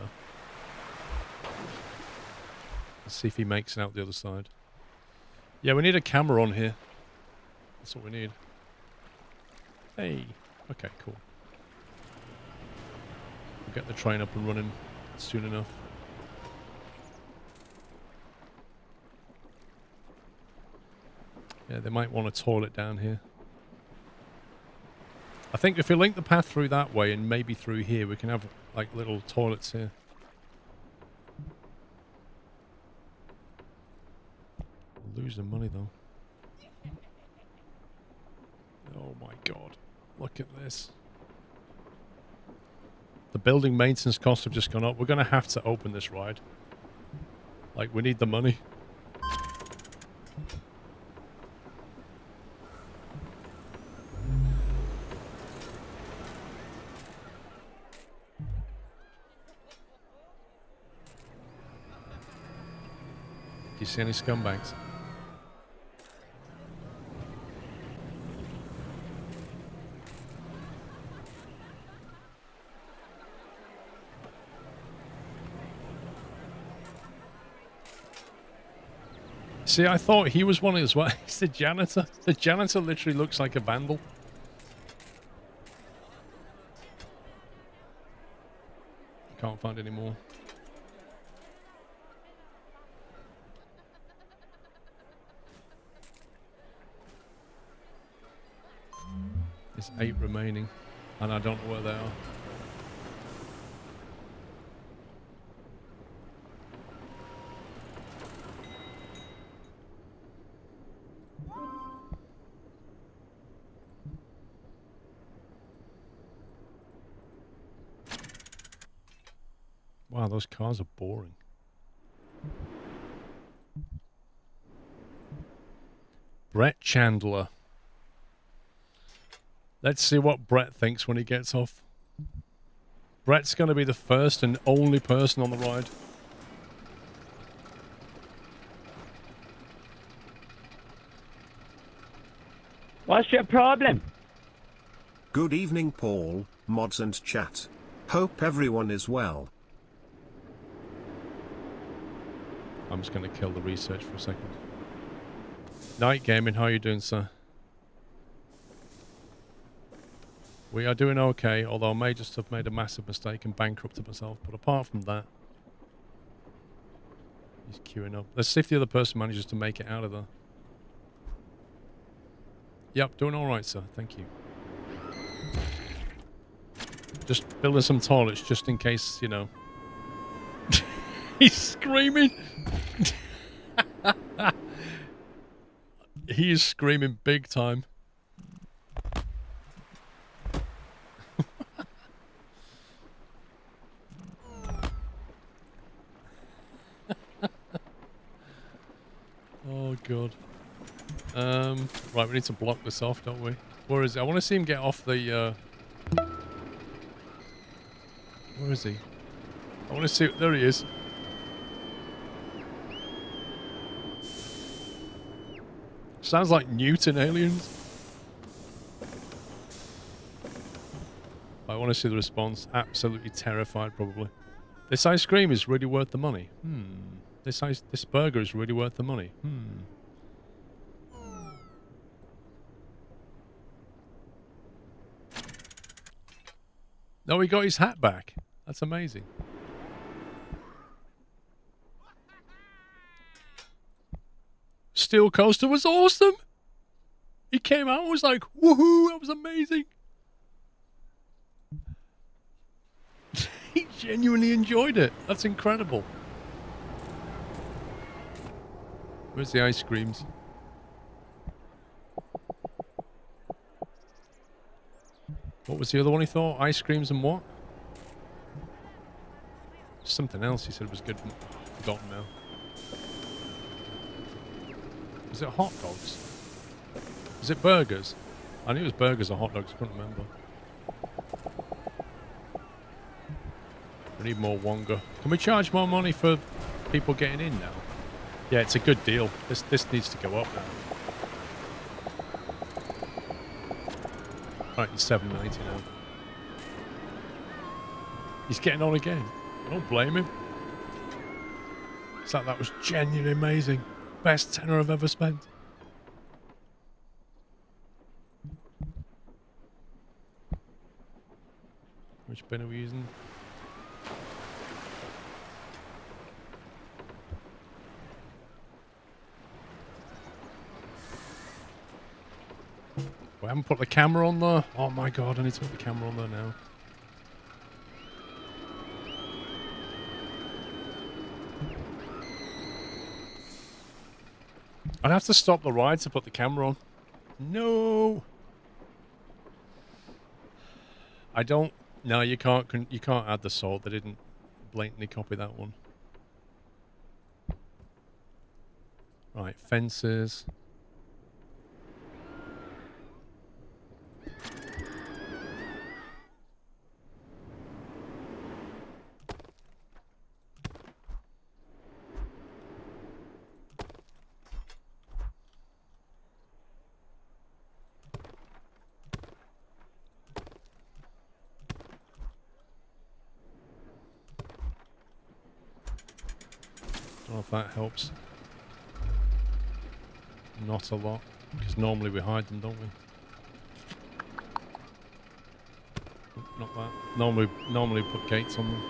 Let's see if he makes it out the other side. Yeah, we need a camera on here. That's what we need. Hey. Okay, cool. We'll get the train up and running soon enough. Yeah, they might want a toilet down here. I think if we link the path through that way and maybe through here, we can have like little toilets here. We'll lose the money though. Oh my god. Look at this. The building maintenance costs have just gone up. We're going to have to open this ride. Like, we need the money. Do you see any scumbags? See, I thought he was one as well. He's the janitor. The janitor literally looks like a vandal. Can't find any more. There's 8 remaining, and I don't know where they are. Wow, those cars are boring. Brett Chandler. Let's see what Brett thinks when he gets off. Brett's going to be the first and only person on the ride. What's your problem? Good evening, Paul, mods and chat. Hope everyone is well. I'm just going to kill the research for a second. Night Gaming, how are you doing, sir? We are doing okay, although I may just have made a massive mistake and bankrupted myself. But apart from that, he's queuing up. Let's see if the other person manages to make it out of there. Yep, doing all right, sir. Thank you. Just building some toilets just in case, you know. He's screaming. He is screaming big time. Oh, God. Right, we need to block this off, don't we? Where is he? I want to see him get off the, Where is he? I want to see... There he is. Sounds like Newton aliens. I want to see the response. Absolutely terrified, probably. This ice cream is really worth the money. This burger is really worth the money. No, he got his hat back. That's amazing. Steel Coaster was awesome. He came out and was like, woohoo, that was amazing. He genuinely enjoyed it. That's incredible. Where's the ice creams? What was the other one he thought? Ice creams and what? Something else he said was good. Forgotten now. Was it hot dogs? Was it burgers? I knew it was burgers or hot dogs. I couldn't remember. We need more Wonga. Can we charge more money for people getting in now? Yeah, it's a good deal. This needs to go up now. Right, it's $7.90 now. He's getting on again. I don't blame him. It's like that was genuinely amazing. Best tenner I've ever spent. Which bin are we using? We haven't put the camera on there. Oh my god, I need to put the camera on there now. I'd have to stop the ride to put the camera on. No. I don't. No, you can't add the salt. They didn't blatantly copy that one. Right, fences. I don't know if that helps. Not a lot, because normally we hide them, don't we? Oh, not that. Normally put gates on them.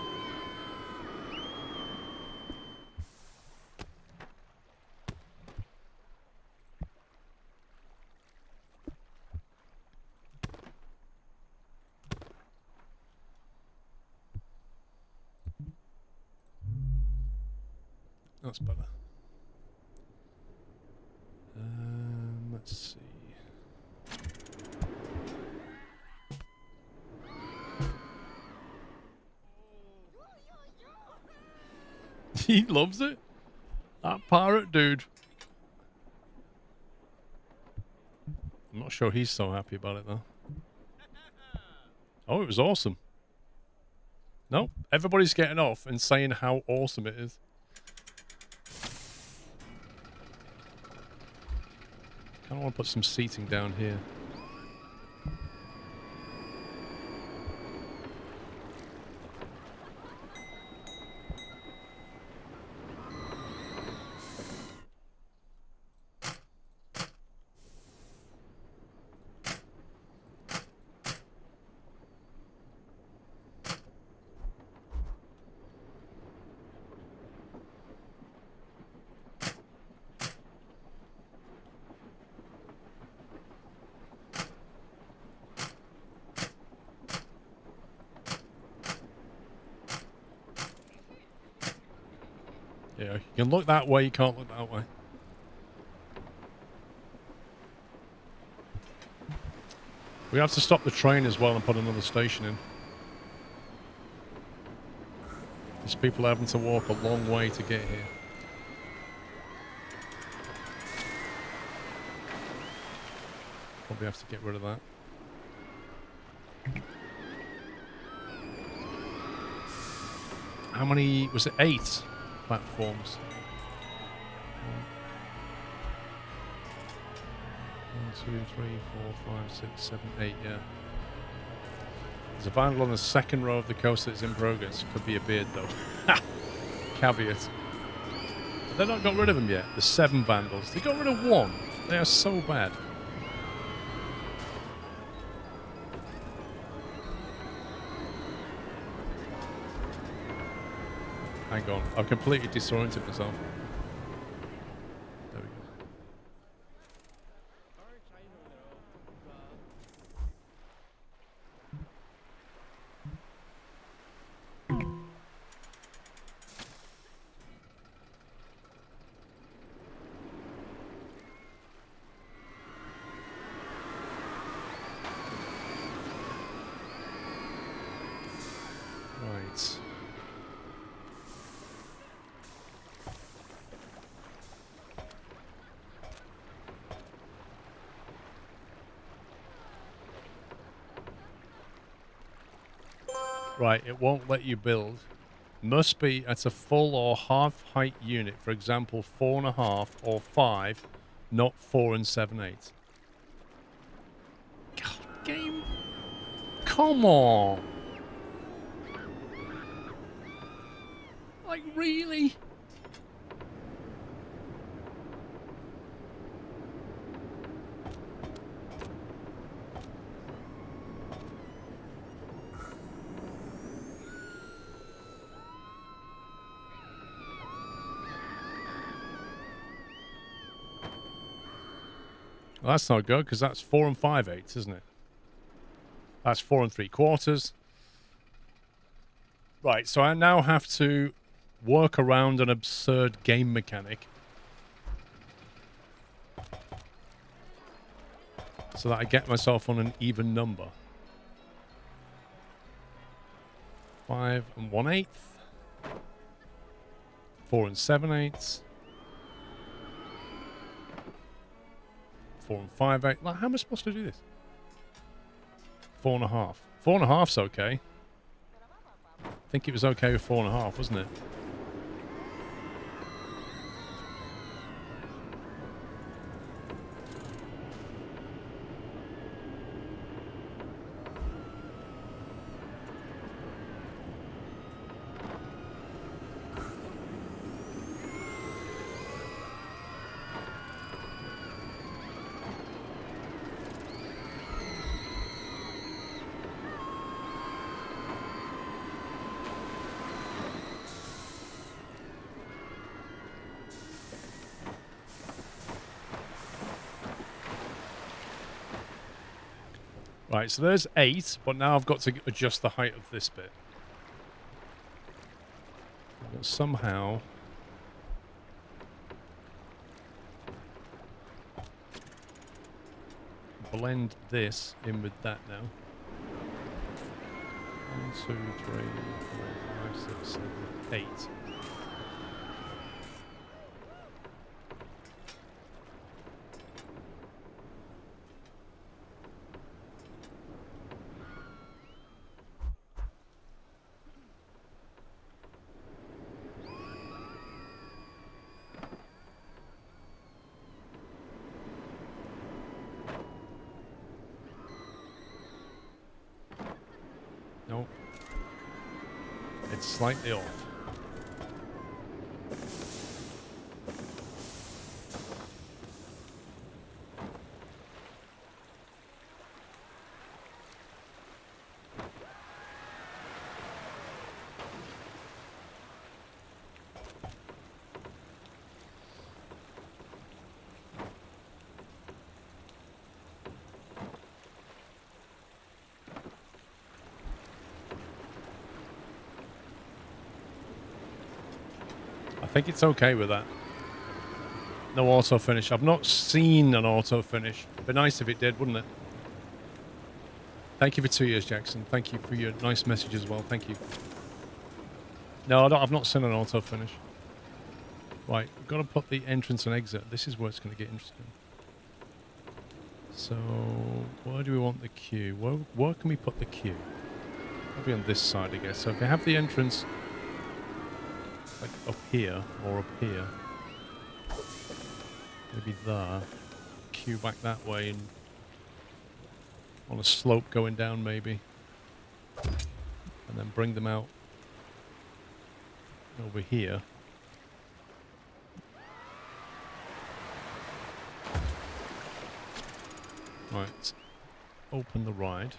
That's better. Let's see. He loves it. That pirate dude. I'm not sure he's so happy about it though. Oh, it was awesome. No, everybody's getting off and saying how awesome it is. I want to put some seating down here. Yeah, you can look that way, you can't look that way. We have to stop the train as well and put another station in. These people are having to walk a long way to get here. Probably have to get rid of that. How many, was it 8 platforms? 1, 2, 3, 4, 5, 6, 7, 8, yeah. There's a vandal on the second row of the coaster that's in progress. Could be a beard though. Ha! Caveat. But they've not got rid of them yet. The 7 vandals. They got rid of 1. They are so bad. Hang on. I've completely disoriented myself. There we go. Right. Right, it won't let you build. Must be at a full or half height unit. For example, 4.5 or 5, not 4 and 7/8. God, game. Come on. Like, really? Well, that's not good, because that's 4 and 5/8, isn't it? That's 4 and 3/4. Right, so I now have to work around an absurd game mechanic so that I get myself on an even number. 5 and 1/8. 4 and 7/8. 4 and 5/8. Like, how am I supposed to do this? 4.5. 4.5's okay. I think it was okay with 4.5, wasn't it? Right, so there's 8, but now I've got to adjust the height of this bit. But somehow... blend this in with that now. 1, 2, 3, 4, 5, 6, 7, 8. Nope. It's slightly off. think it's okay with that. No auto finish. I've not seen an auto finish. It'd be nice if it did, wouldn't it? Thank you for 2 years, Jackson. Thank you for your nice message as well. Thank you. No, I've not seen an auto finish. Right, we've got to put the entrance and exit. This is where it's going to get interesting. So, where do we want the queue? Where can we put the queue? Probably on this side, I guess. So if we have the entrance like up here or up here, maybe there. Queue back that way and on a slope going down maybe. And then bring them out over here. Right, open the ride.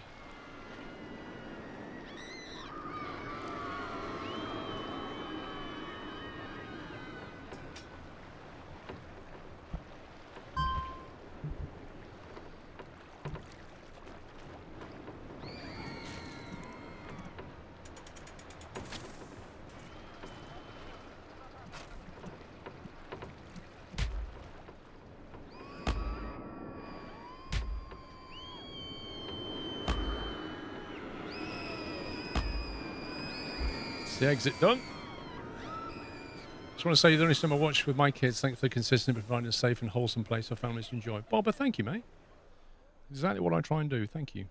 The exit done. Just want to say you're the only time I watch with my kids. Thanks for consistently providing a safe and wholesome place for families to enjoy. Bobber, thank you, mate. Exactly what I try and do. Thank you.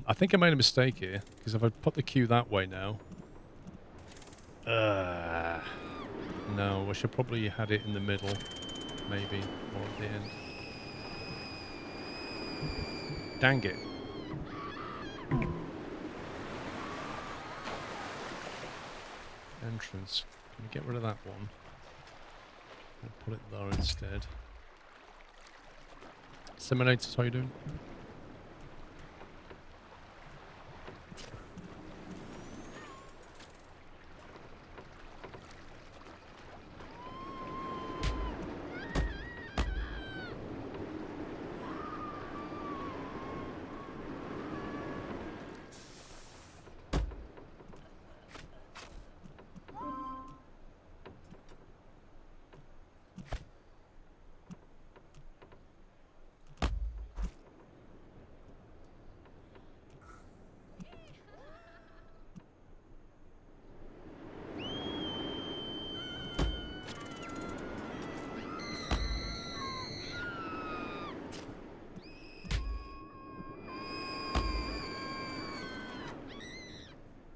I think I made a mistake here because if I put the queue that way now, no, I should probably had it in the middle, maybe, or at the end. Dang it. Entrance. Can we get rid of that one? And put it there instead. Seminators, how you doing?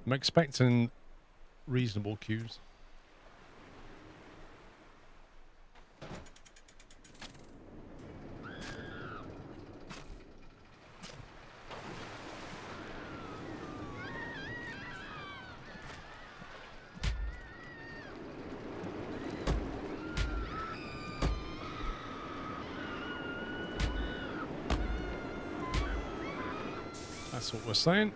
I'm expecting reasonable queues. That's what we're saying.